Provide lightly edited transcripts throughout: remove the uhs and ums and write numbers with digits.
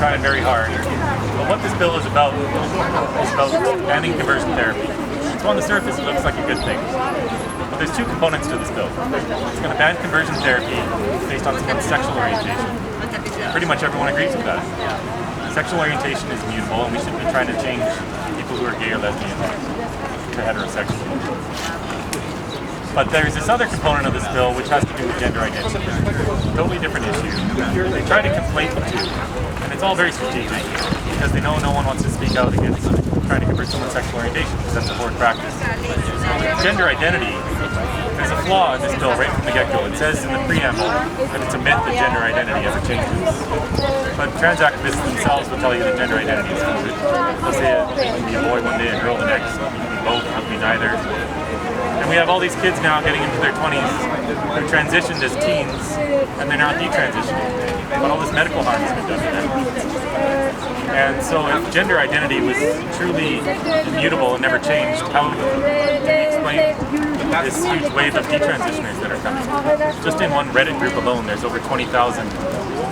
trying very hard. But what this bill is about banning conversion therapy. So on the surface, it looks like a good thing. But there's two components to this bill. It's going to ban conversion therapy based on someone's sexual orientation. Pretty much everyone agrees with that. Sexual orientation is immutable, and we should be trying to change people who are gay or lesbian to heterosexual. But there's this other component of this bill which has to do with gender identity. Totally different issue. They try to conflate the two, and it's all very strategic because they know no one wants to speak out against trying to convert someone's sexual orientation because that's a forward practice. Gender identity, there's a flaw in this bill right from the get-go. It says in the preamble that it's a myth that gender identity ever changes. But trans activists themselves will tell you that gender identity is fluid. They'll say you can be a boy one day and a girl the next. You can be both, you can be neither. And we have all these kids now getting into their 20s who transitioned as teens and they're now detransitioning. But all this medical harm has been done to them. And so if gender identity was truly immutable and never changed, how do we explain this huge wave of detransitioners that are coming? Just in one Reddit group alone, there's over 20,000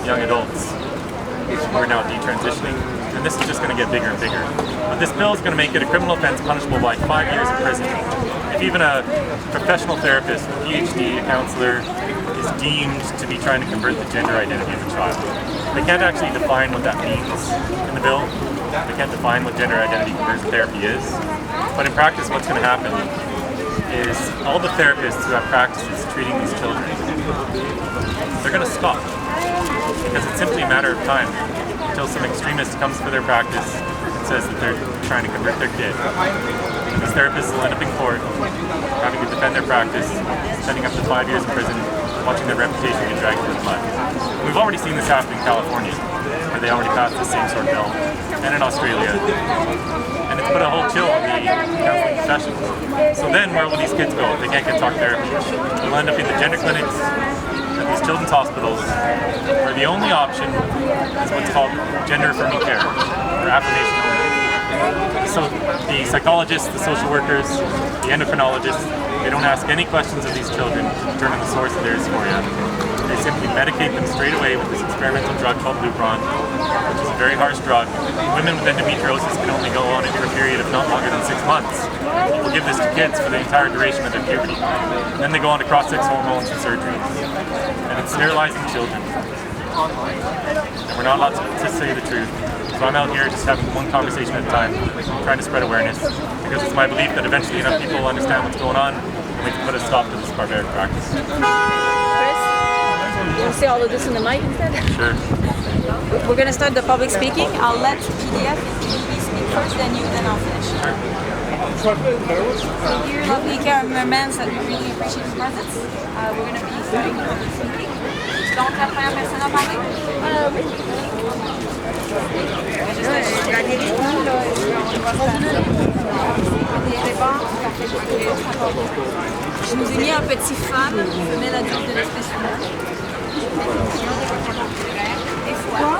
young adults who are now detransitioning. And this is just going to get bigger and bigger. But this bill is going to make it a criminal offense punishable by 5 years in prison. If even a professional therapist, a PhD, a counselor, is deemed to be trying to convert the gender identity of a child. They can't actually define what that means in the bill. They can't define what gender identity conversion therapy is. But in practice, what's going to happen is all the therapists who have practices treating these children, they're going to stop. Because it's simply a matter of time until some extremist comes for their practice and says that they're trying to convert their kid. And these therapists will end up in court, having to defend their practice, spending up to 5 years in prison, watching their reputation get dragged through the mud. We've already seen this happen in California, where they already passed the same sort of bill, and in Australia. And it's put a whole chill on the counseling profession. So then where will these kids go if they can't get talk therapy? They'll end up in the gender clinics at these children's hospitals, where the only option is what's called gender-affirming care, or affirmation only. So the psychologists, the social workers, the endocrinologists, they don't ask any questions of these children to determine the source of their dysphoria. They simply medicate them straight away with this experimental drug called Lupron, which is a very harsh drug. Women with endometriosis can only go on it for a period of not longer than 6 months. We'll give this to kids for the entire duration of their puberty. And then they go on to cross-sex hormones and surgeries. And it's sterilizing children. And we're not allowed to say the truth. So I'm out here just having one conversation at a time, trying to spread awareness, because it's my belief that eventually enough people will understand what's going on, and we can put a stop to this barbaric practice. Chris, you want to say all of this in the mic instead? Sure. We're going to start the public speaking. I'll let PDF speak first, then you, then I'll finish. Sure. Dear lovely cameramen, that we really appreciate your presence. We're going to be starting the public speaking. Donc, la première personne à parler? Oui. Je nous ai mis un petit fan, femelle adulte de l'espèce humaine. Des fois,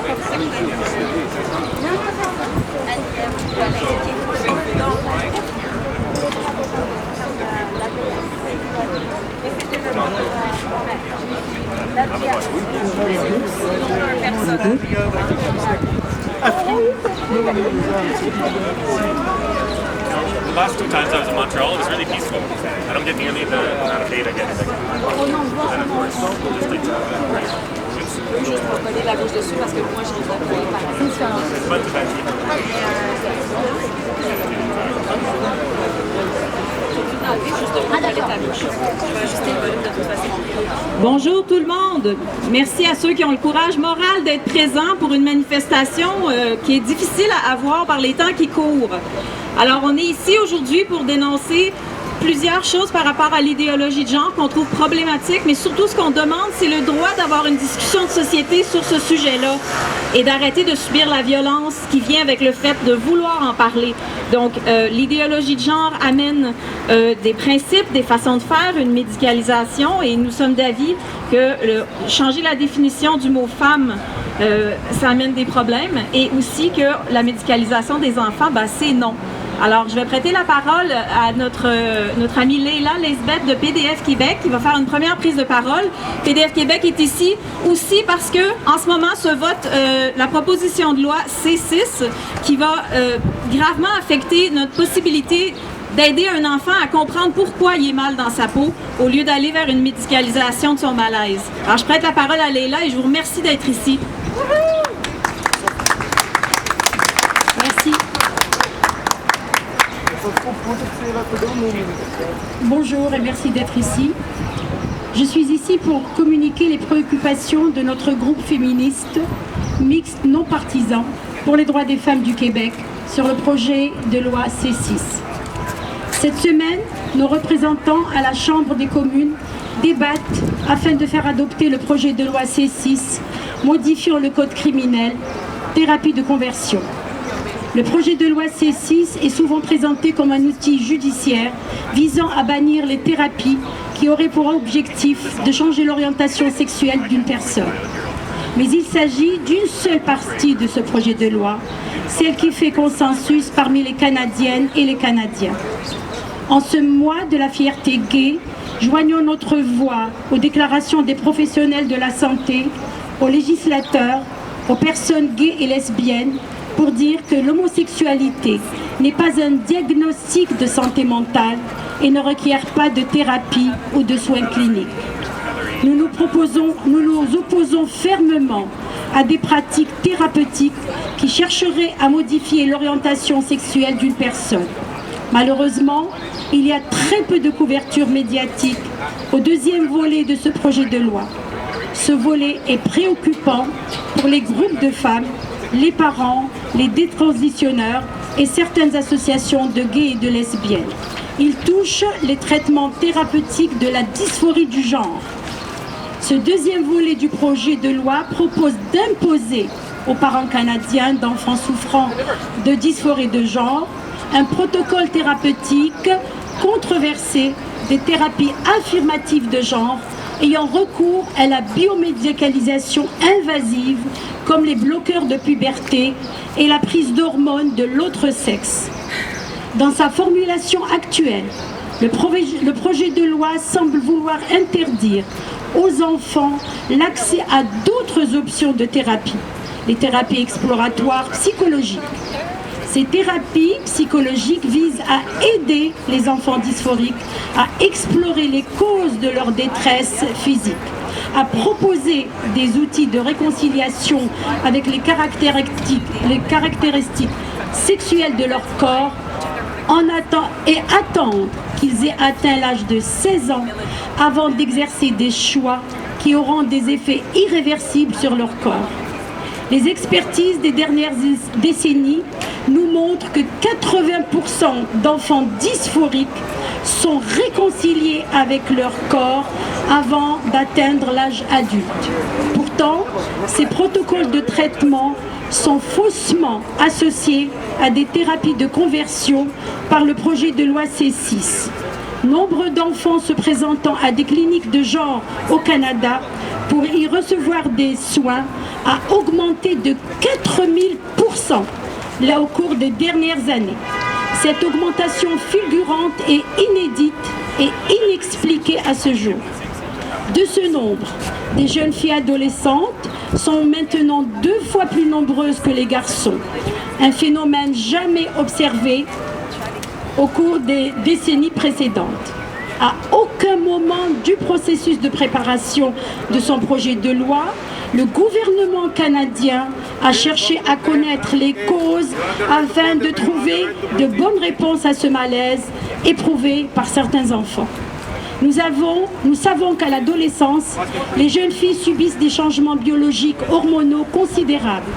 The last 2 times I was in Montreal, it was really peaceful. I don't get nearly the amount of hate I get in and of course, just like je vais coller la gauche dessus parce que moi je les ai collés par Bonjour tout le monde. Merci à ceux qui ont le courage moral d'être présents pour une manifestation qui est difficile à avoir par les temps qui courent. Alors on est ici aujourd'hui pour dénoncer plusieurs choses par rapport à l'idéologie de genre qu'on trouve problématique, mais surtout ce qu'on demande, c'est le droit d'avoir une discussion de société sur ce sujet-là et d'arrêter de subir la violence qui vient avec le fait de vouloir en parler. Donc, l'idéologie de genre amène des principes, des façons de faire, une médicalisation, et nous sommes d'avis que changer la définition du mot « femme », ça amène des problèmes, et aussi que la médicalisation des enfants, c'est non. Alors, je vais prêter la parole à notre amie Leila Lesbeth de PDF Québec qui va faire une première prise de parole. PDF Québec est ici aussi parce que en ce moment se vote la proposition de loi C6 qui va gravement affecter notre possibilité d'aider un enfant à comprendre pourquoi il est mal dans sa peau au lieu d'aller vers une médicalisation de son malaise. Alors, je prête la parole à Leila et je vous remercie d'être ici. Merci. Bonjour et merci d'être ici. Je suis ici pour communiquer les préoccupations de notre groupe féministe mixte non partisan pour les droits des femmes du Québec sur le projet de loi C6. Cette semaine, nos représentants à la Chambre des communes débattent afin de faire adopter le projet de loi C6 modifiant le code criminel, thérapie de conversion. Le projet de loi C6 est souvent présenté comme un outil judiciaire visant à bannir les thérapies qui auraient pour objectif de changer l'orientation sexuelle d'une personne. Mais il s'agit d'une seule partie de ce projet de loi, celle qui fait consensus parmi les Canadiennes et les Canadiens. En ce mois de la fierté gay, joignons notre voix aux déclarations des professionnels de la santé, aux législateurs, aux personnes gays et lesbiennes, pour dire que l'homosexualité n'est pas un diagnostic de santé mentale et ne requiert pas de thérapie ou de soins cliniques. Nous nous opposons fermement à des pratiques thérapeutiques qui chercheraient à modifier l'orientation sexuelle d'une personne. Malheureusement, il y a très peu de couverture médiatique au deuxième volet de ce projet de loi. Ce volet est préoccupant pour les groupes de femmes, les parents, les détransitionneurs et certaines associations de gays et de lesbiennes. Il touche les traitements thérapeutiques de la dysphorie du genre. Ce deuxième volet du projet de loi propose d'imposer aux parents canadiens d'enfants souffrant de dysphorie de genre un protocole thérapeutique controversé des thérapies affirmatives de genre ayant recours à la biomédicalisation invasive comme les bloqueurs de puberté et la prise d'hormones de l'autre sexe. Dans sa formulation actuelle, le projet de loi semble vouloir interdire aux enfants l'accès à d'autres options de thérapie, les thérapies exploratoires psychologiques. Ces thérapies psychologiques visent à aider les enfants dysphoriques à explorer les causes de leur détresse physique, à proposer des outils de réconciliation avec les caractéristiques sexuelles de leur corps et attendre qu'ils aient atteint l'âge de 16 ans avant d'exercer des choix qui auront des effets irréversibles sur leur corps. Les expertises des dernières décennies nous montrent que 80% d'enfants dysphoriques sont réconciliés avec leur corps avant d'atteindre l'âge adulte. Pourtant, ces protocoles de traitement sont faussement associés à des thérapies de conversion par le projet de loi C6. Nombre d'enfants se présentant à des cliniques de genre au Canada pour y recevoir des soins a augmenté de 4000% là au cours des dernières années. Cette augmentation fulgurante est inédite et inexpliquée à ce jour. De ce nombre, des jeunes filles adolescentes sont maintenant 2 fois plus nombreuses que les garçons, un phénomène jamais observé au cours des décennies précédentes. À aucun moment du processus de préparation de son projet de loi, le gouvernement canadien a cherché à connaître les causes afin de trouver de bonnes réponses à ce malaise éprouvé par certains enfants. Nous savons qu'à l'adolescence, les jeunes filles subissent des changements biologiques hormonaux considérables,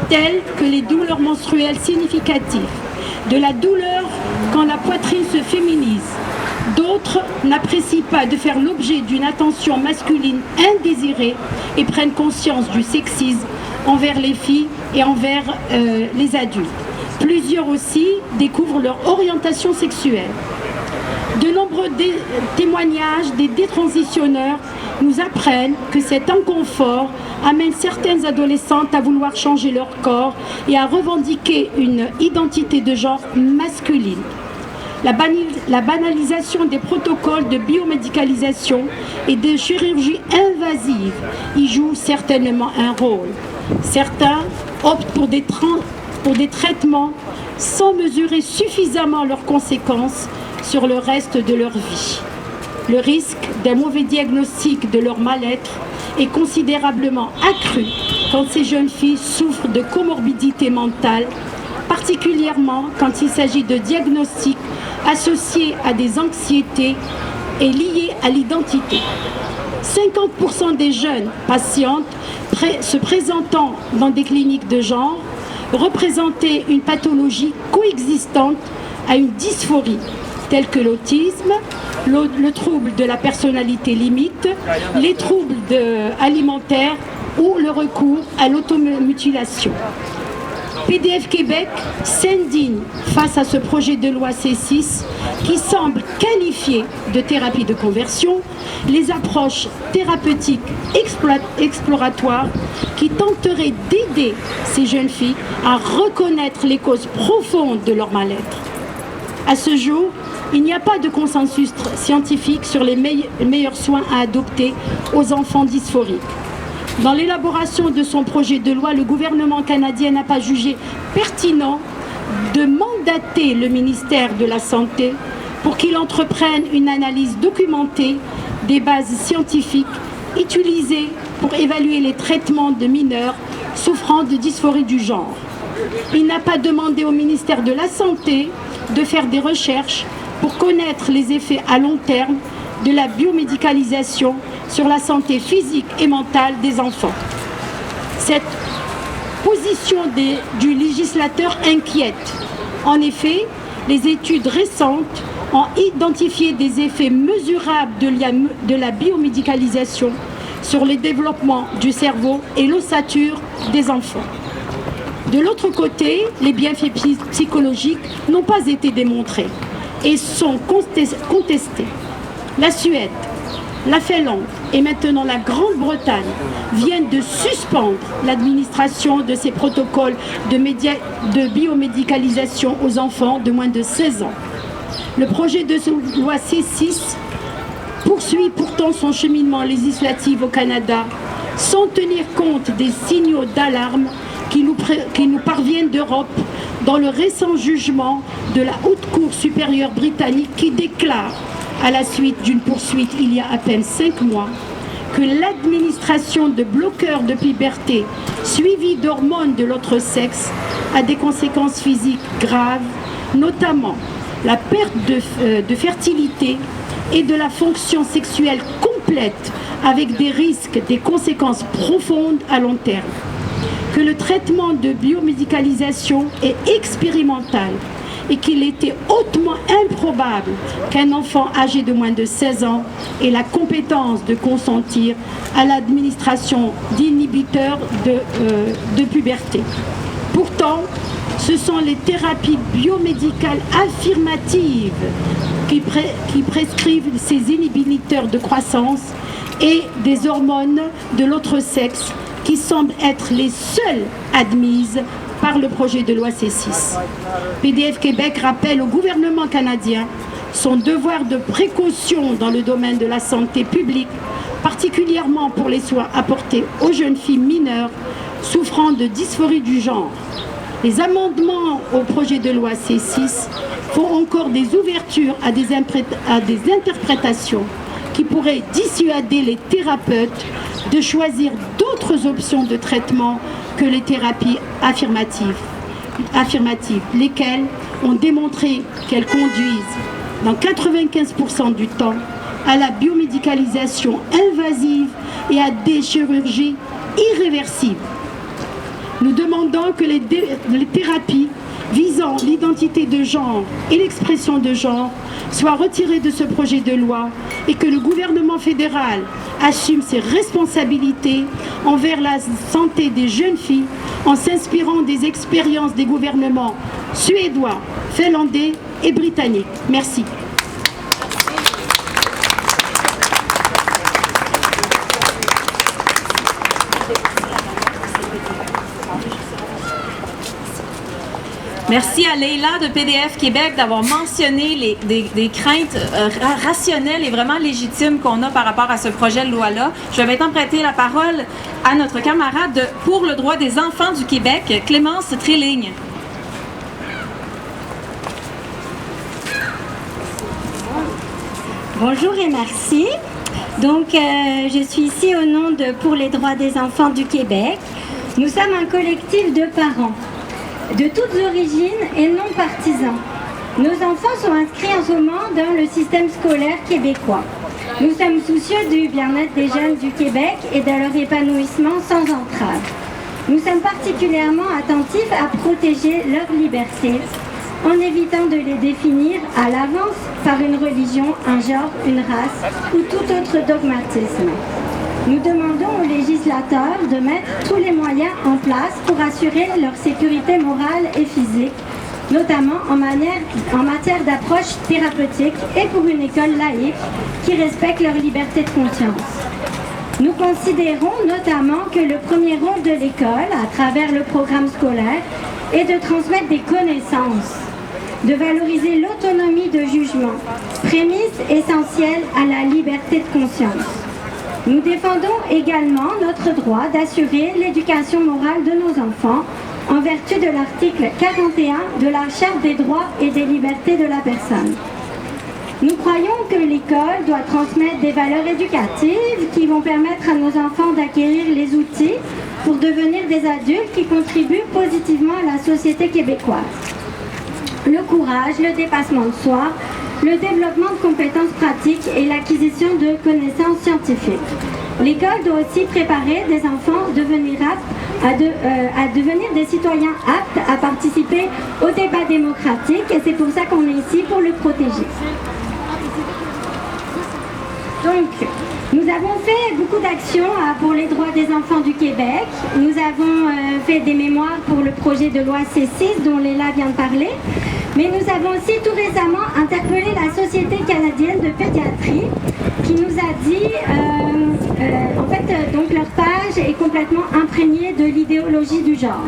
tels que les douleurs menstruelles significatives, de la douleur quand la poitrine se féminise. D'autres n'apprécient pas de faire l'objet d'une attention masculine indésirée et prennent conscience du sexisme envers les filles et envers les adultes. Plusieurs aussi découvrent leur orientation sexuelle. De nombreux témoignages des détransitionneurs nous apprennent que cet inconfort amène certaines adolescentes à vouloir changer leur corps et à revendiquer une identité de genre masculine. La banalisation des protocoles de biomédicalisation et de chirurgie invasive y joue certainement un rôle. Certains optent pour des traitements sans mesurer suffisamment leurs conséquences sur le reste de leur vie. Le risque d'un mauvais diagnostic de leur mal-être est considérablement accru quand ces jeunes filles souffrent de comorbidités mentales, particulièrement quand il s'agit de diagnostics associés à des anxiétés et liés à l'identité. 50% des jeunes patientes se présentant dans des cliniques de genre représentaient une pathologie coexistante à une dysphorie, tels que l'autisme, le trouble de la personnalité limite, les troubles alimentaires ou le recours à l'automutilation. PDF Québec s'indigne face à ce projet de loi C6 qui semble qualifier de thérapie de conversion les approches thérapeutiques exploratoires qui tenteraient d'aider ces jeunes filles à reconnaître les causes profondes de leur mal-être. À ce jour, il n'y a pas de consensus scientifique sur les meilleurs soins à adopter aux enfants dysphoriques. Dans l'élaboration de son projet de loi, le gouvernement canadien n'a pas jugé pertinent de mandater le ministère de la Santé pour qu'il entreprenne une analyse documentée des bases scientifiques utilisées pour évaluer les traitements de mineurs souffrant de dysphorie du genre. Il n'a pas demandé au ministère de la Santé de faire des recherches pour connaître les effets à long terme de la biomédicalisation sur la santé physique et mentale des enfants. Cette position du législateur inquiète. En effet, les études récentes ont identifié des effets mesurables de la biomédicalisation sur le développement du cerveau et l'ossature des enfants. De l'autre côté, les bienfaits psychologiques n'ont pas été démontrés et sont contestés. La Suède, la Finlande et maintenant la Grande-Bretagne viennent de suspendre l'administration de ces protocoles de biomédicalisation aux enfants de moins de 16 ans. Le projet de loi C6 poursuit pourtant son cheminement législatif au Canada sans tenir compte des signaux d'alarme qui nous parviennent d'Europe dans le récent jugement de la Haute Cour supérieure britannique qui déclare, à la suite d'une poursuite il y a à peine 5 mois, que l'administration de bloqueurs de puberté suivis d'hormones de l'autre sexe a des conséquences physiques graves, notamment la perte de fertilité et de la fonction sexuelle complète avec des conséquences profondes à long terme. Que le traitement de biomédicalisation est expérimental et qu'il était hautement improbable qu'un enfant âgé de moins de 16 ans ait la compétence de consentir à l'administration d'inhibiteurs de puberté. Pourtant, ce sont les thérapies biomédicales affirmatives qui prescrivent ces inhibiteurs de croissance et des hormones de l'autre sexe qui semblent être les seules admises par le projet de loi C6. PDF Québec rappelle au gouvernement canadien son devoir de précaution dans le domaine de la santé publique, particulièrement pour les soins apportés aux jeunes filles mineures souffrant de dysphorie du genre. Les amendements au projet de loi C6 font encore des ouvertures à des interprétations qui pourraient dissuader les thérapeutes de choisir d'autres options de traitement que les thérapies affirmatives, lesquelles ont démontré qu'elles conduisent, dans 95% du temps, à la biomédicalisation invasive et à des chirurgies irréversibles. Nous demandons que les thérapies visant l'identité de genre et l'expression de genre soient retirées de ce projet de loi et que le gouvernement fédéral assume ses responsabilités envers la santé des jeunes filles en s'inspirant des expériences des gouvernements suédois, finlandais et britanniques. Merci. Merci à Leila de PDF Québec d'avoir mentionné des craintes rationnelles et vraiment légitimes qu'on a par rapport à ce projet de loi-là. Je vais maintenant prêter la parole à notre camarade pour le droit des enfants du Québec, Clémence Tréligne. Bonjour et merci. Donc, je suis ici au nom de Pour les droits des enfants du Québec. Nous sommes un collectif de parents de toutes origines et non partisans. Nos enfants sont inscrits en ce moment dans le système scolaire québécois. Nous sommes soucieux du bien-être des jeunes du Québec et de leur épanouissement sans entrave. Nous sommes particulièrement attentifs à protéger leur liberté en évitant de les définir à l'avance par une religion, un genre, une race ou tout autre dogmatisme. Nous demandons aux législateurs de mettre tous les moyens en place pour assurer leur sécurité morale et physique, notamment en matière d'approche thérapeutique et pour une école laïque qui respecte leur liberté de conscience. Nous considérons notamment que le premier rôle de l'école, à travers le programme scolaire, est de transmettre des connaissances, de valoriser l'autonomie de jugement, prémisse essentielle à la liberté de conscience. Nous défendons également notre droit d'assurer l'éducation morale de nos enfants en vertu de l'article 41 de la Charte des droits et des libertés de la personne. Nous croyons que l'école doit transmettre des valeurs éducatives qui vont permettre à nos enfants d'acquérir les outils pour devenir des adultes qui contribuent positivement à la société québécoise. Le courage, le dépassement de soi, le développement de compétences pratiques et l'acquisition de connaissances scientifiques. L'école doit aussi préparer des enfants à devenir des citoyens aptes à participer au débat démocratique et c'est pour ça qu'on est ici pour le protéger. Donc, nous avons fait beaucoup d'actions pour les droits des enfants du Québec. Nous avons fait des mémoires pour le projet de loi C6 dont Léla vient de parler. Mais nous avons aussi tout récemment interpellé la Société canadienne de pédiatrie qui nous a dit, donc leur page est complètement imprégnée de l'idéologie du genre.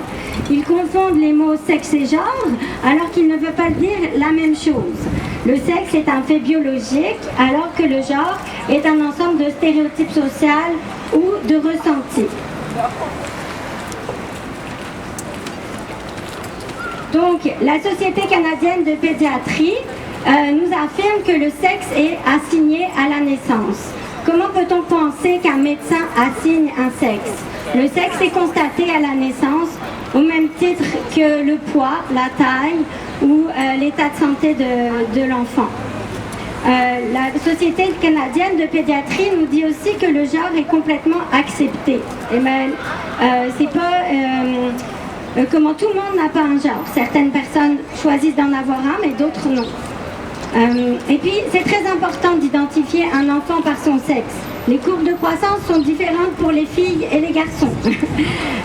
Ils confondent les mots sexe et genre alors qu'ils ne veulent pas dire la même chose. Le sexe est un fait biologique alors que le genre est un ensemble de stéréotypes sociaux ou de ressentis. Donc, la Société canadienne de pédiatrie nous affirme que le sexe est assigné à la naissance. Comment peut-on penser qu'un médecin assigne un sexe? Le sexe est constaté à la naissance au même titre que le poids, la taille ou l'état de santé de l'enfant. La Société canadienne de pédiatrie nous dit aussi que le genre est complètement accepté. Et même, c'est pas... comment tout le monde n'a pas un genre. Certaines personnes choisissent d'en avoir un, mais d'autres non. Et puis, c'est très important d'identifier un enfant par son sexe. Les courbes de croissance sont différentes pour les filles et les garçons.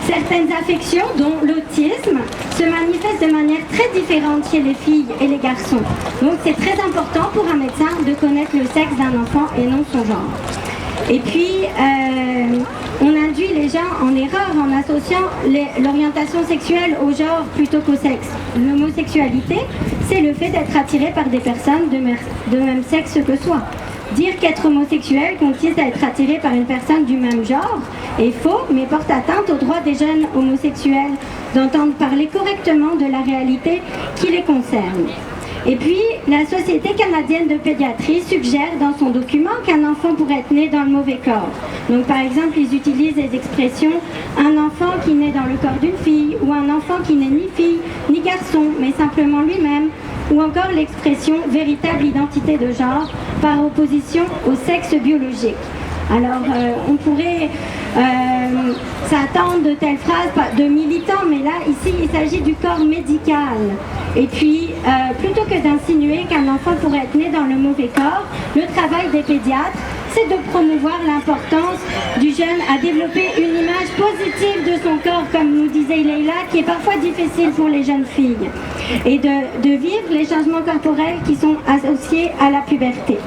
Certaines affections, dont l'autisme, se manifestent de manière très différente chez les filles et les garçons. Donc, c'est très important pour un médecin de connaître le sexe d'un enfant et non son genre. Et puis, on induit les gens en erreur en associant l'orientation sexuelle au genre plutôt qu'au sexe. L'homosexualité, c'est le fait d'être attiré par des personnes de même sexe que soi. Dire qu'être homosexuel consiste à être attiré par une personne du même genre est faux, mais porte atteinte aux droits des jeunes homosexuels d'entendre parler correctement de la réalité qui les concerne. Et puis, la Société canadienne de pédiatrie suggère dans son document qu'un enfant pourrait être né dans le mauvais corps. Donc, par exemple, ils utilisent les expressions « un enfant qui naît dans le corps d'une fille » ou « un enfant qui n'est ni fille ni garçon, mais simplement lui-même » ou encore l'expression « véritable identité de genre » par opposition au sexe biologique. Alors, on pourrait s'attendre de telles phrases de militants, mais là, ici, il s'agit du corps médical. Et puis, plutôt que d'insinuer qu'un enfant pourrait être né dans le mauvais corps, le travail des pédiatres, c'est de promouvoir l'importance du jeune à développer une image positive de son corps, comme nous disait Leila, qui est parfois difficile pour les jeunes filles, et de vivre les changements corporels qui sont associés à la puberté.